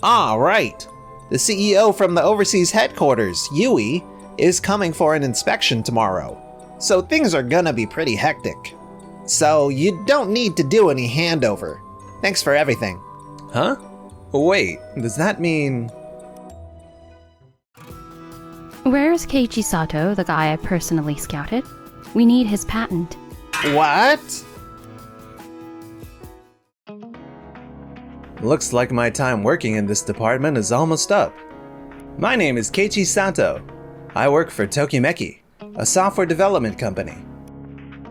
Ah, right. The CEO from the overseas headquarters, Yui, is coming for an inspection tomorrow. So things are gonna be pretty hectic. So you don't need to do any handover. Thanks for everything. Huh? Wait, does that mean... Where's Keiichi Sato, the guy I personally scouted? We need his patent. What? Looks like my time working in this department is almost up. My name is Keiichi Sato. I work for Tokimeki, a software development company.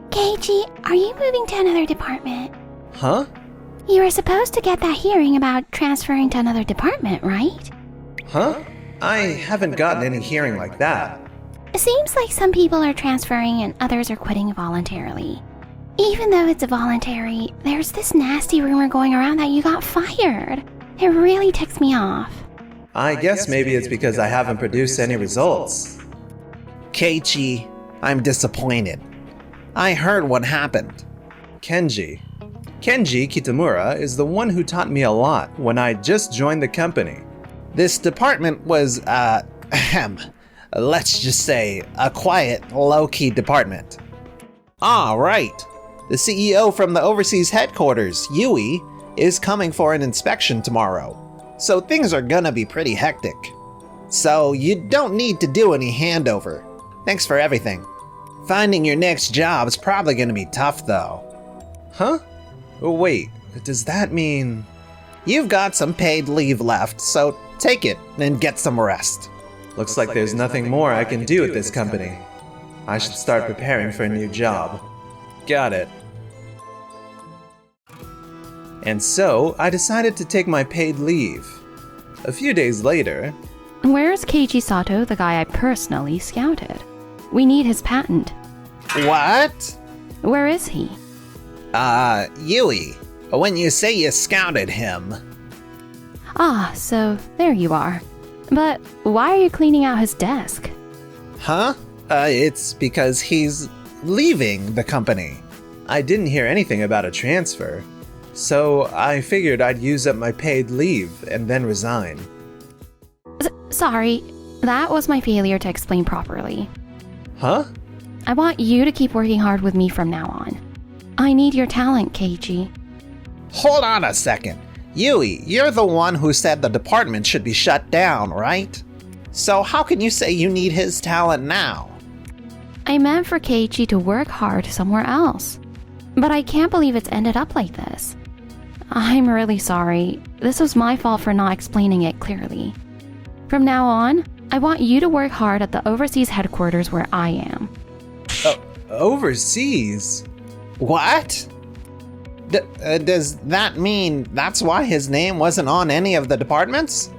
Keiichi, are you moving to another department? Huh? You were supposed to get that hearing about transferring to another department, right? Huh? I haven't gotten any hearing like that. It seems like some people are transferring and others are quitting voluntarily. Even though it's voluntary, there's this nasty rumor going around that you got fired. It really ticks me off. I guess maybe it's because I haven't produced any results. Keiichi, I'm disappointed. I heard what happened. Kenji Kitamura is the one who taught me a lot when I just joined the company. This department was, let's just say, a quiet, low-key department. Ah, right. The CEO from the overseas headquarters, Yui, is coming for an inspection tomorrow. So things are gonna be pretty hectic. So you don't need to do any handover. Thanks for everything. Finding your next job's probably gonna be tough though. Huh? Wait, does that mean... You've got some paid leave left, so take it and get some rest. Looks like there's nothing more I can do at this company. I should start preparing for a new job. Got it. And so, I decided to take my paid leave. A few days later... Where's Keiichi Sato, the guy I personally scouted? We need his patent. What? Where is he? Yui. When you say you scouted him... Ah, so there you are. But why are you cleaning out his desk? Huh? It's because he's leaving the company. I didn't hear anything about a transfer, so I figured I'd use up my paid leave and then resign. Sorry, that was my failure to explain properly. Huh? I want you to keep working hard with me from now on. I need your talent, Keiichi. Hold on a second. Yui, you're the one who said the department should be shut down, right? So how can you say you need his talent now? I meant for Keiichi to work hard somewhere else. But I can't believe it's ended up like this. I'm really sorry. This was my fault for not explaining it clearly. From now on, I want you to work hard at the overseas headquarters where I am. Overseas? What? Does that mean that's why his name wasn't on any of the departments?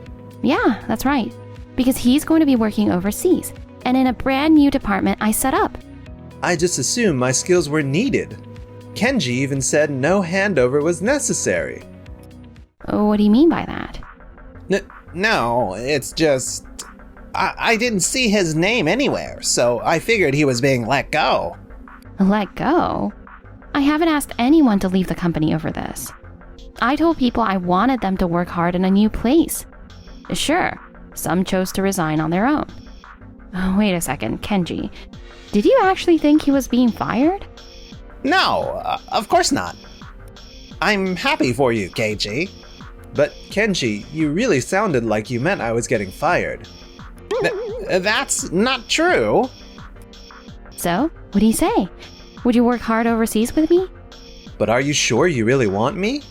Yeah, that's right. Because he's going to be working overseas, and in a brand new department I set up. I just assumed my skills were needed. Kenji even said no handover was necessary. What do you mean by that? No, it's just... I didn't see his name anywhere, so I figured he was being let go. Let go? I haven't asked anyone to leave the company over this. I told people I wanted them to work hard in a new place. Sure, some chose to resign on their own. Wait a second, Kenji. Did you actually think he was being fired? No, of course not. I'm happy for you, Keiichi. But Kenji, you really sounded like you meant I was getting fired. That's not true. So, what do you say? Would you work hard overseas with me? But are you sure you really want me?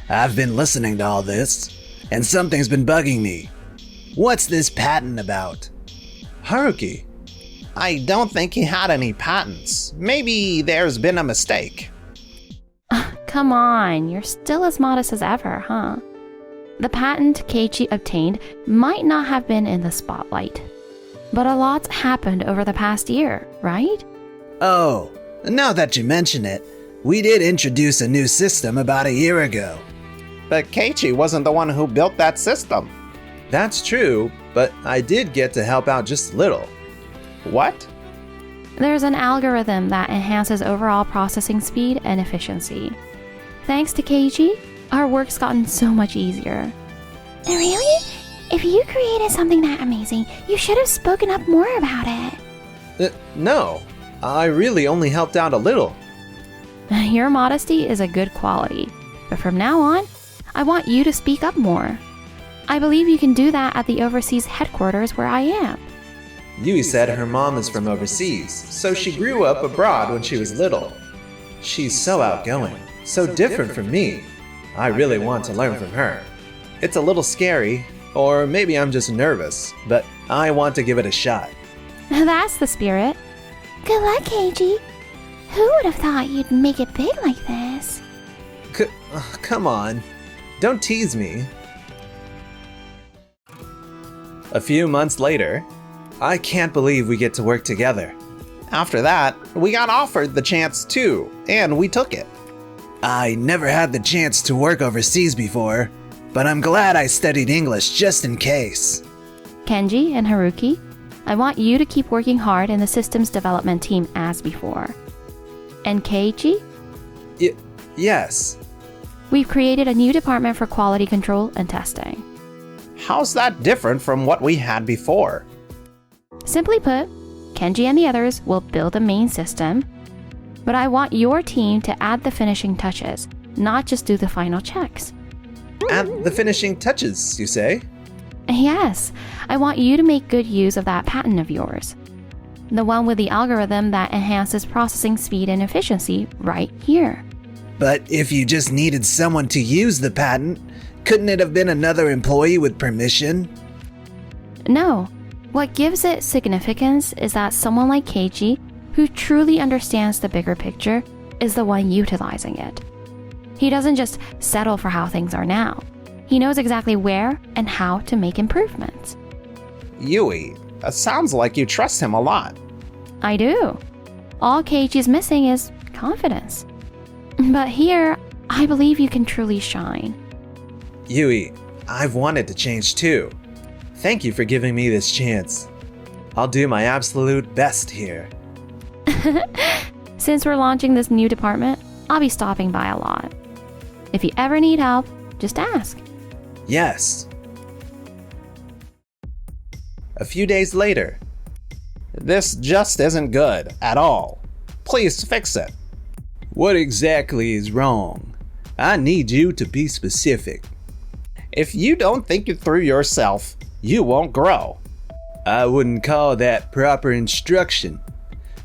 I've been listening to all this, and something's been bugging me. What's this patent about? Haruki. I don't think he had any patents. Maybe there's been a mistake. Come on, you're still as modest as ever, huh? The patent Keiichi obtained might not have been in the spotlight. But a lot's happened over the past year, right? Oh, now that you mention it, we did introduce a new system about a year ago. But Keiichi wasn't the one who built that system. That's true, but I did get to help out just a little. What? There's an algorithm that enhances overall processing speed and efficiency. Thanks to Keiichi, our work's gotten so much easier. Really? If you created something that amazing, you should have spoken up more about it. No, I really only helped out a little. Your modesty is a good quality, but from now on, I want you to speak up more. I believe you can do that at the overseas headquarters where I am. Yui said her mom is from overseas, so she grew up abroad when she was little. She's so outgoing, so different from me. I really want to learn from her. It's a little scary, or maybe I'm just nervous, but I want to give it a shot. That's the spirit. Good luck, Keiji. Who would have thought you'd make it big like this? Come on, don't tease me. A few months later, I can't believe we get to work together. After that, we got offered the chance too, and we took it. I never had the chance to work overseas before, but I'm glad I studied English just in case. Kenji and Haruki, I want you to keep working hard in the systems development team as before. And Keiichi? Yes. We've created a new department for quality control and testing. How's that different from what we had before? Simply put, Kenji and the others will build a main system, but I want your team to add the finishing touches, not just do the final checks. Add the finishing touches, you say? Yes, I want you to make good use of that patent of yours. The one with the algorithm that enhances processing speed and efficiency right here. But if you just needed someone to use the patent, couldn't it have been another employee with permission? No. What gives it significance is that someone like Keiichi, who truly understands the bigger picture, is the one utilizing it. He doesn't just settle for how things are now. He knows exactly where and how to make improvements. Yui, sounds like you trust him a lot. I do. All Keiichi's missing is confidence. But here, I believe you can truly shine. Yui, I've wanted to change too. Thank you for giving me this chance. I'll do my absolute best here. Since we're launching this new department, I'll be stopping by a lot. If you ever need help, just ask. Yes. A few days later. This just isn't good at all. Please fix it. What exactly is wrong? I need you to be specific. If you don't think it through yourself, you won't grow. I wouldn't call that proper instruction.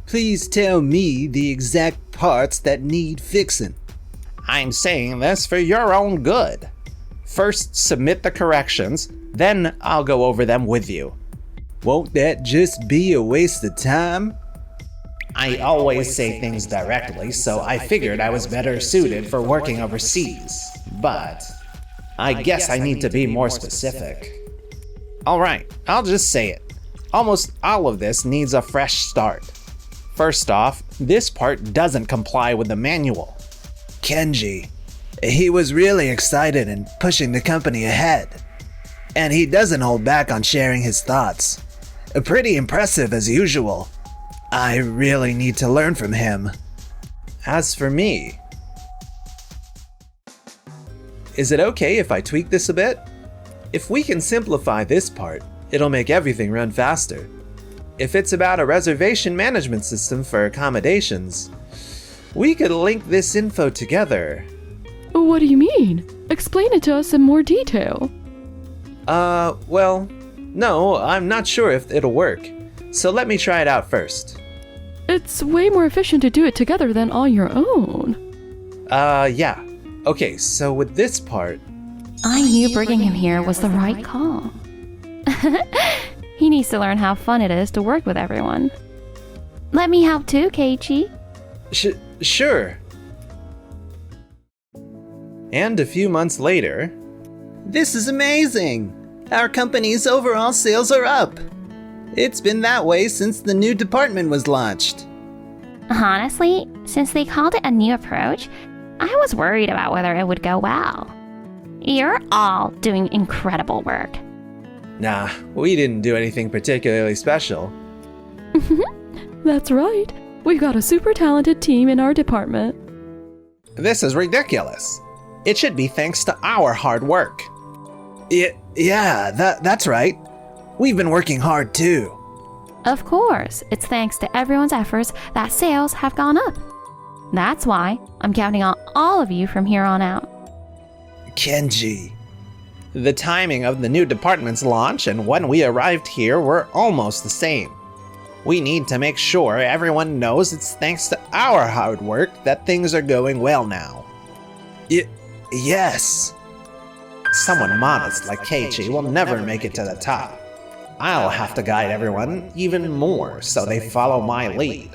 Please tell me the exact parts that need fixing. I'm saying this for your own good. First, submit the corrections, then I'll go over them with you. Won't that just be a waste of time? I always say things directly, so I figured I was better suited for working overseas. But I guess I need to be more specific. Alright, I'll just say it. Almost all of this needs a fresh start. First off, this part doesn't comply with the manual. Kenji. He was really excited and pushing the company ahead. And he doesn't hold back on sharing his thoughts. Pretty impressive as usual. I really need to learn from him. As for me, is it okay if I tweak this a bit? If we can simplify this part, it'll make everything run faster. If it's about a reservation management system for accommodations, we could link this info together. What do you mean? Explain it to us in more detail. Well, no, I'm not sure if it'll work. So let me try it out first. It's way more efficient to do it together than on your own. Yeah. Okay, so with this part... I knew bringing him here was the right call. He needs to learn how fun it is to work with everyone. Let me help too, Keiichi. Sure. And a few months later... This is amazing! Our company's overall sales are up. It's been that way since the new department was launched. Honestly, since they called it a new approach, I was worried about whether it would go well. You're all doing incredible work. Nah, we didn't do anything particularly special. That's right. We've got a super talented team in our department. This is ridiculous. It should be thanks to our hard work. Yeah, that's right. We've been working hard too. Of course, it's thanks to everyone's efforts that sales have gone up. That's why I'm counting on all of you from here on out. Kenji. The timing of the new department's launch and when we arrived here were almost the same. We need to make sure everyone knows it's thanks to our hard work that things are going well now. Yes. Someone modest like Keiichi will never make it to the top. I'll have to guide everyone even more so they follow my lead.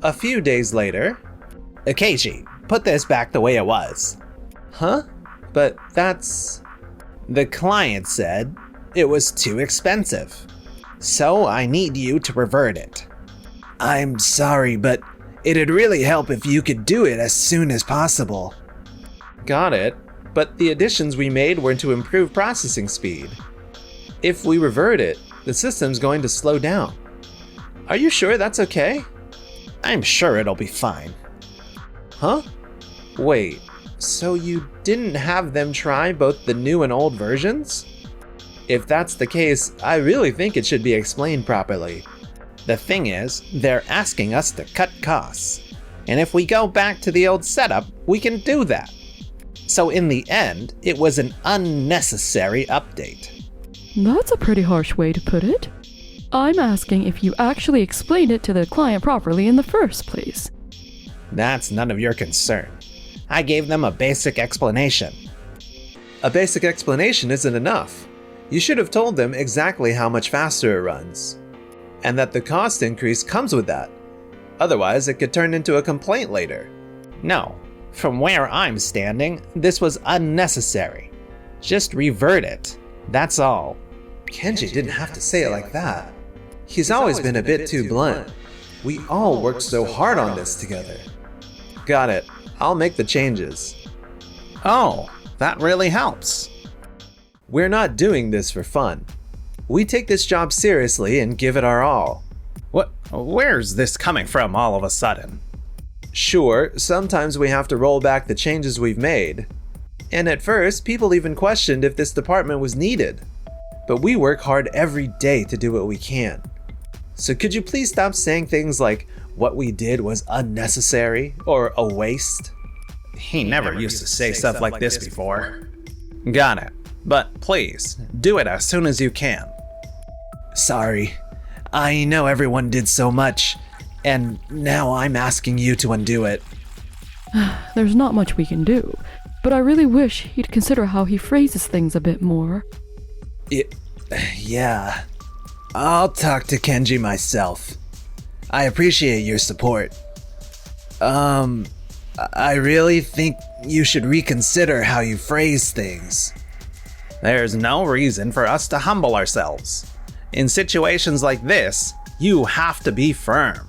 A few days later, Keiichi, put this back the way it was. Huh? But that's... The client said it was too expensive. So I need you to revert it. I'm sorry, but it'd really help if you could do it as soon as possible. Got it, but the additions we made were to improve processing speed. If we revert it, the system's going to slow down. Are you sure that's okay? I'm sure it'll be fine. Huh? Wait, so you didn't have them try both the new and old versions? If that's the case, I really think it should be explained properly. The thing is, they're asking us to cut costs. And if we go back to the old setup, we can do that. So in the end, it was an unnecessary update. That's a pretty harsh way to put it. I'm asking if you actually explained it to the client properly in the first place. That's none of your concern. I gave them a basic explanation. A basic explanation isn't enough. You should have told them exactly how much faster it runs, and that the cost increase comes with that. Otherwise, it could turn into a complaint later. No, from where I'm standing, this was unnecessary. Just revert it. That's all. Kenji didn't have to say it like that. He's always been a bit too blunt. We all worked so hard on this together. Got it. I'll make the changes. Oh, that really helps. We're not doing this for fun. We take this job seriously and give it our all. Where's this coming from all of a sudden? Sure, sometimes we have to roll back the changes we've made. And at first, people even questioned if this department was needed. But we work hard every day to do what we can. So could you please stop saying things like, what we did was unnecessary or a waste? He never used to say stuff like this before. Got it. But please, do it as soon as you can. Sorry. I know everyone did so much, and now I'm asking you to undo it. There's not much we can do, but I really wish he'd consider how he phrases things a bit more. Yeah. I'll talk to Kenji myself. I appreciate your support. I really think you should reconsider how you phrase things. There's no reason for us to humble ourselves. In situations like this, you have to be firm.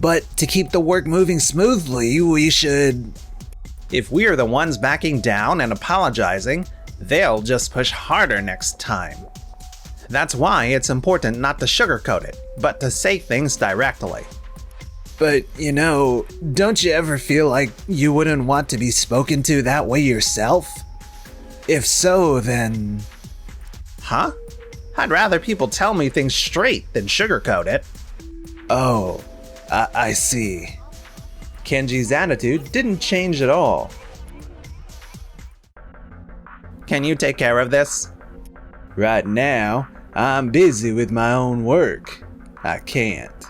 But to keep the work moving smoothly, we should... If we're the ones backing down and apologizing, they'll just push harder next time. That's why it's important not to sugarcoat it, but to say things directly. But, don't you ever feel like you wouldn't want to be spoken to that way yourself? If so, then... Huh? I'd rather people tell me things straight than sugarcoat it. Oh, I see. Kenji's attitude didn't change at all. Can you take care of this? Right now, I'm busy with my own work. I can't.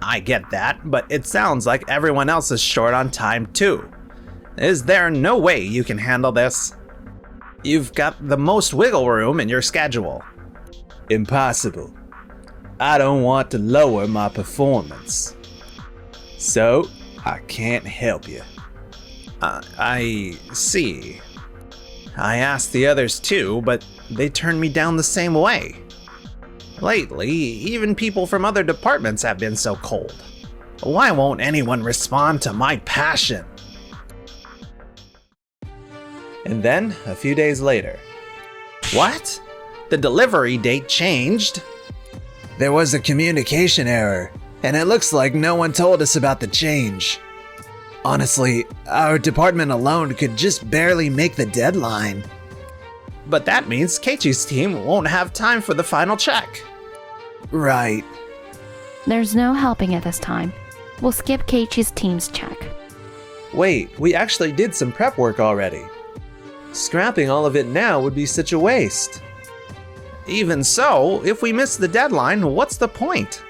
I get that, but it sounds like everyone else is short on time too. Is there no way you can handle this? You've got the most wiggle room in your schedule. Impossible. I don't want to lower my performance. So, I can't help you. I see. I asked the others too, but they turned me down the same way. Lately, even people from other departments have been so cold. Why won't anyone respond to my passion? And then, a few days later. What? The delivery date changed? There was a communication error, and it looks like no one told us about the change. Honestly, our department alone could just barely make the deadline. But that means Keiichi's team won't have time for the final check. Right. There's no helping it this time. We'll skip Keiichi's team's check. Wait, we actually did some prep work already. Scrapping all of it now would be such a waste. Even so, if we miss the deadline, what's the point?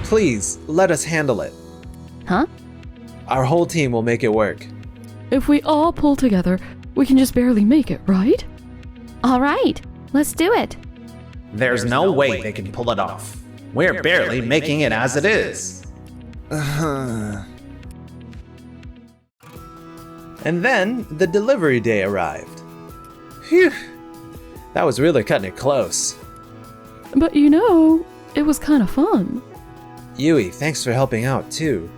Please, let us handle it. Huh? Our whole team will make it work. If we all pull together, we can just barely make it, right? All right, let's do it. There's no way they can pull it off. We're barely making it as it is. And then the delivery day arrived. Phew, that was really cutting it close. But you know, it was kind of fun. Yui, thanks for helping out too.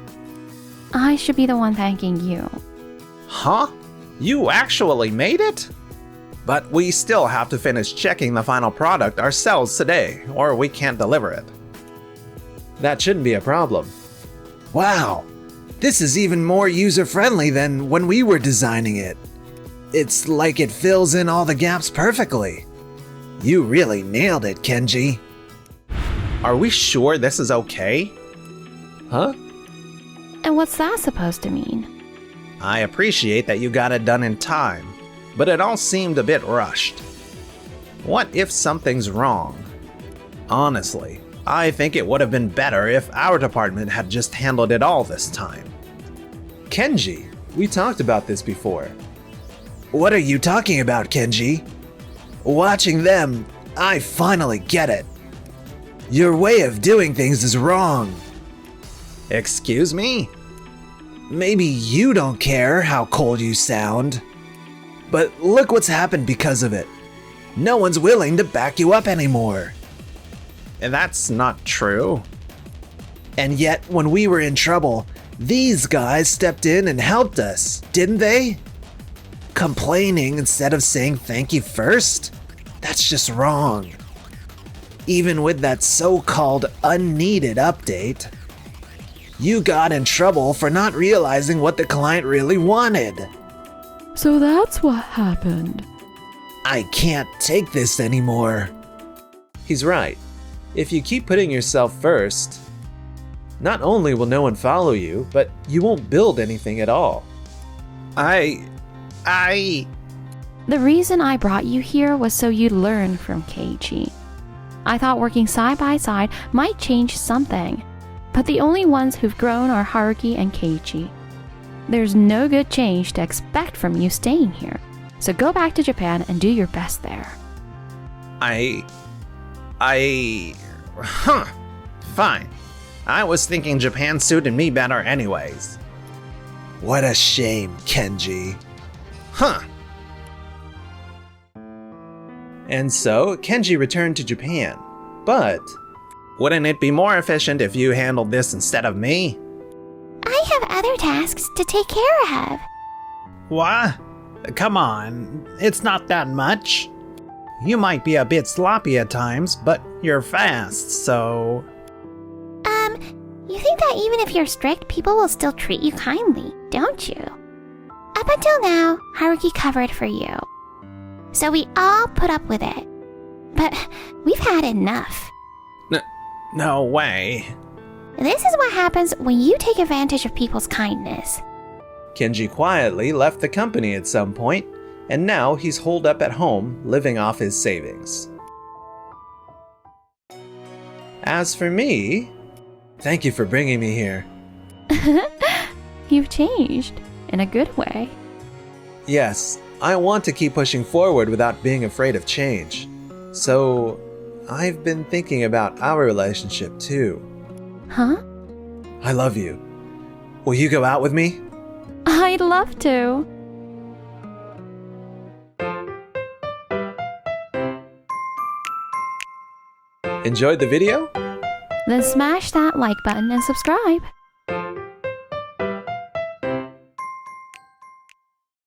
I should be the one thanking you. Huh? You actually made it? But we still have to finish checking the final product ourselves today, or we can't deliver it. That shouldn't be a problem. Wow, this is even more user-friendly than when we were designing it. It's like it fills in all the gaps perfectly. You really nailed it, Kenji. Are we sure this is okay? Huh? And what's that supposed to mean? I appreciate that you got it done in time, but it all seemed a bit rushed. What if something's wrong? Honestly, I think it would have been better if our department had just handled it all this time. Kenji, we talked about this before. What are you talking about, Kenji? Watching them, I finally get it. Your way of doing things is wrong. Excuse me? Maybe you don't care how cold you sound. But look what's happened because of it. No one's willing to back you up anymore. That's not true. And yet, when we were in trouble, these guys stepped in and helped us, didn't they? Complaining instead of saying thank you first? That's just wrong. Even with that so-called unneeded update, you got in trouble for not realizing what the client really wanted. So that's what happened. I can't take this anymore. He's right. If you keep putting yourself first, not only will no one follow you, but you won't build anything at all. I... The reason I brought you here was so you'd learn from Keiichi. I thought working side by side might change something, but the only ones who've grown are Haruki and Keiichi. There's no good change to expect from you staying here, so go back to Japan and do your best there. Fine. I was thinking Japan suited me better anyways. What a shame, Kenji. Huh. And so, Kenji returned to Japan. But wouldn't it be more efficient if you handled this instead of me? I have other tasks to take care of. What? Come on, it's not that much. You might be a bit sloppy at times, but you're fast, so... You think that even if you're strict, people will still treat you kindly, don't you? Up until now, Haruki covered for you. So we all put up with it. But we've had enough. No way. This is what happens when you take advantage of people's kindness. Kenji quietly left the company at some point, and now he's holed up at home, living off his savings. As for me, thank you for bringing me here. You've changed, in a good way. Yes, I want to keep pushing forward without being afraid of change. So, I've been thinking about our relationship too. Huh? I love you. Will you go out with me? I'd love to. Enjoyed the video? Then smash that like button and subscribe.